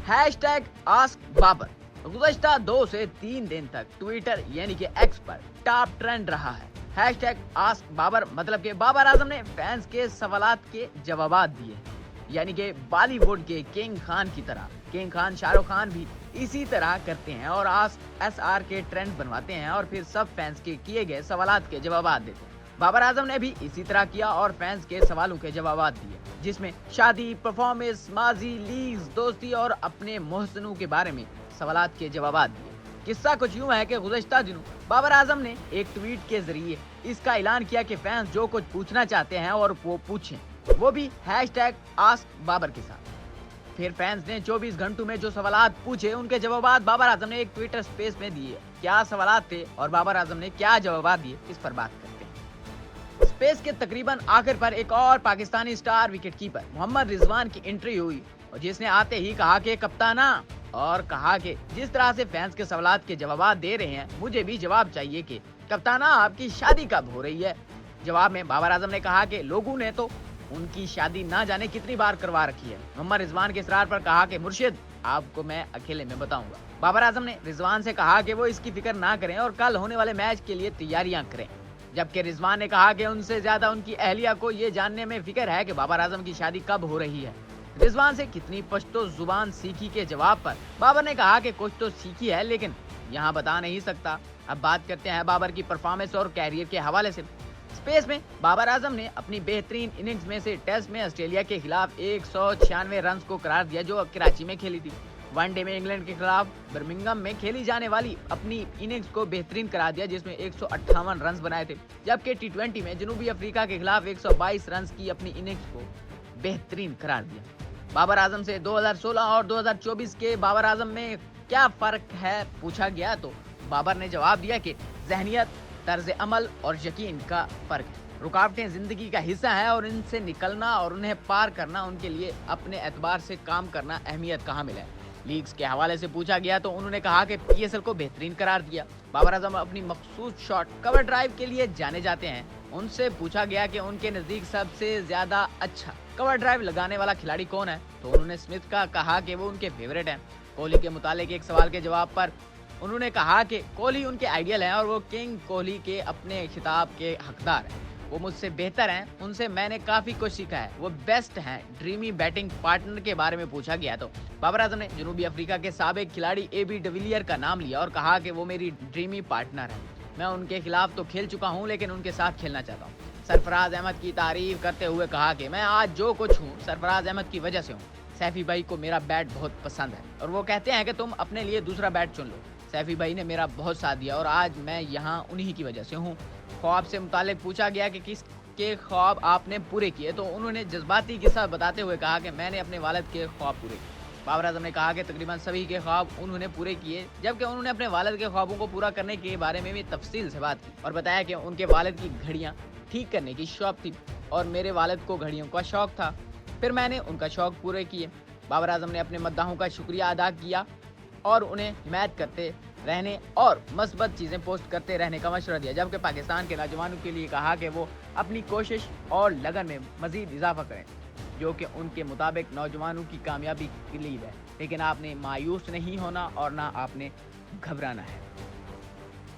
#AskBabar गुज़श्ता 2 से 3 दिन तक ट्विटर यानी कि एक्स पर टॉप ट्रेंड रहा है। #AskBabar मतलब कि बाबर आजम ने फैंस के सवालात के जवाबात दिए, यानी कि बॉलीवुड के किंग खान की तरह किंग खान शाहरुख खान भी इसी तरह करते हैं और SR के ट्रेंड बनवाते हैं और फिर सब फैंस के किए गए सवालात के जवाबात देते हैं। बाबर आजम ने भी इसी तरह किया और फैंस के सवालों के जवाबात दिए, जिसमें शादी, परफॉर्मेंस, माजी, लीग्स, दोस्ती और अपने मोहसिनों के बारे में सवालात के जवाबात दिए। किस्सा कुछ यूं है कि गुज़श्ता दिनों बाबर आजम ने एक ट्वीट के जरिए इसका ऐलान किया कि फैंस जो कुछ पूछना चाहते हैं और वो पूछें, वो भी #AskBabar के साथ। फिर फैंस ने 24 घंटों में जो सवालात पूछे उनके जवाबात बाबर आजम ने एक ट्विटर स्पेस में दिए। क्या सवालात थे और बाबर आजम ने क्या जवाबात दिए, इस पर बात करते हैं। स्पेस के तकरीबन आखिर पर एक और Pakistani star wicketkeeper Mohammad Rizwan की एंट्री हुई और जिसने आते ही कहा कि कप्ताना, और कहा कि जिस तरह से फैंस के सवालात के जवाबात दे रहे हैं मुझे भी जवाब चाहिए कि कप्ताना आपकी शादी कब हो रही है। जवाब में बाबर आजम ने कहा कि लोगों ने तो उनकी शादी ना जाने कितनी बार करवा रखी है। मोहम्मद रिजवान के इसरार पर कहा कि मुर्शिद आपको मैं अकेले में बताऊंगा। बाबर आजम ने रिजवान से कहा कि वो इसकी फिक्र ना करें और कल होने वाले मैच के लिए तैयारियां करें, जबकि रिजवान ने कहा कि उनसे ज्यादा उनकी अहलिया को ये जानने में फिक्र है कि बाबर आजम की शादी कब हो रही है। रिजवान से कितनी पश्तो जुबान सीखी के जवाब पर बाबर ने कहा कि कुछ तो सीखी है लेकिन यहाँ बता नहीं सकता। अब बात करते हैं बाबर की परफॉर्मेंस और कैरियर के हवाले से। स्पेस में बाबर आजम ने अपनी बेहतरीन इनिंग्स में से टेस्ट में ऑस्ट्रेलिया के खिलाफ 196 रन को करार दिया जो कराची में खेली थी। वनडे में इंग्लैंड के खिलाफ बर्मिंघम में खेली जाने वाली अपनी इनिंग्स को बेहतरीन करार दिया जिसमें 158 रन बनाए थे, जबकि T20 में जनूबी अफ्रीका के खिलाफ 122 रन की अपनी इनिंग्स को बेहतरीन करार दिया। बाबर आजम से 2016 और 2024 के बाबर आजम में क्या फर्क है पूछा गया तो बाबर ने जवाब दिया कि ज़हनियत, तर्ज अमल और यकीन का फर्क है। रुकावटें जिंदगी का हिस्सा है और इनसे निकलना और उन्हें पार करना, उनके लिए अपने एतबार से काम करना अहमियत कहाँ मिला है। लीग्स के हवाले से पूछा गया तो उन्होंने कहा कि PSL को बेहतरीन करार दिया। बाबर आजम अपनी मखसूस शॉट कवर ड्राइव के लिए जाने जाते हैं। उनसे पूछा गया कि उनके नजदीक सबसे ज्यादा अच्छा कवर ड्राइव लगाने वाला खिलाड़ी कौन है तो उन्होंने स्मिथ का कहा कि वो उनके फेवरेट हैं। कोहली के मुतालिक एक सवाल के जवाब पर उन्होंने कहा कि कोहली उनके आइडियल हैं और वो किंग कोहली के अपने खिताब के हकदार हैं। वो मुझसे बेहतर हैं, उनसे मैंने काफ़ी कुछ सीखा है, वो बेस्ट हैं। ड्रीमी बैटिंग पार्टनर के बारे में पूछा गया तो बाबर आजम ने जनूबी अफ्रीका के साबिक खिलाड़ी AB डिविलियर का नाम लिया और कहा कि वो मेरी ड्रीमी पार्टनर है। मैं उनके खिलाफ तो खेल चुका हूँ लेकिन उनके साथ खेलना चाहता हूँ। सरफराज अहमद की तारीफ करते हुए कहा कि मैं आज जो कुछ हूँ सरफराज अहमद की वजह से हूँ। सैफी भाई को मेरा बैट बहुत पसंद है और वो कहते हैं कि तुम अपने लिए दूसरा बैट चुन लो। सैफी भाई ने मेरा बहुत साथ दिया और आज मैं यहाँ उन्हीं की वजह से हूँ। ख्वाब से मुतालिक पूछा गया कि किस के ख्वाब आपने पूरे किए तो उन्होंने जज्बाती किस्सा बताते हुए कहा कि मैंने अपने वालिद के ख्वाब पूरे किए। बाबर आजम ने कहा कि तकरीबन सभी के ख्वाब उन्होंने पूरे किए, जबकि उन्होंने अपने वालिद के ख्वाबों को पूरा करने के बारे में भी तफसील से बात की और बताया कि उनके वालिद की घड़ियाँ ठीक करने की शौक थी और मेरे वालिद को घड़ियों का शौक था, फिर मैंने उनका शौक पूरे किए। बाबर आजम ने अपने मद्दाहों का शुक्रिया अदा किया और उन्हें हिमायत करते रहने और मस्बत चीज़ें पोस्ट करते रहने का मशवरा दिया, जबकि पाकिस्तान के नौजवानों के लिए कहा कि वो अपनी कोशिश और लगन में मज़ीद इजाफा करें, जो कि उनके मुताबिक नौजवानों की कामयाबी की लीड है। लेकिन आपने मायूस नहीं होना और ना आपने घबराना है।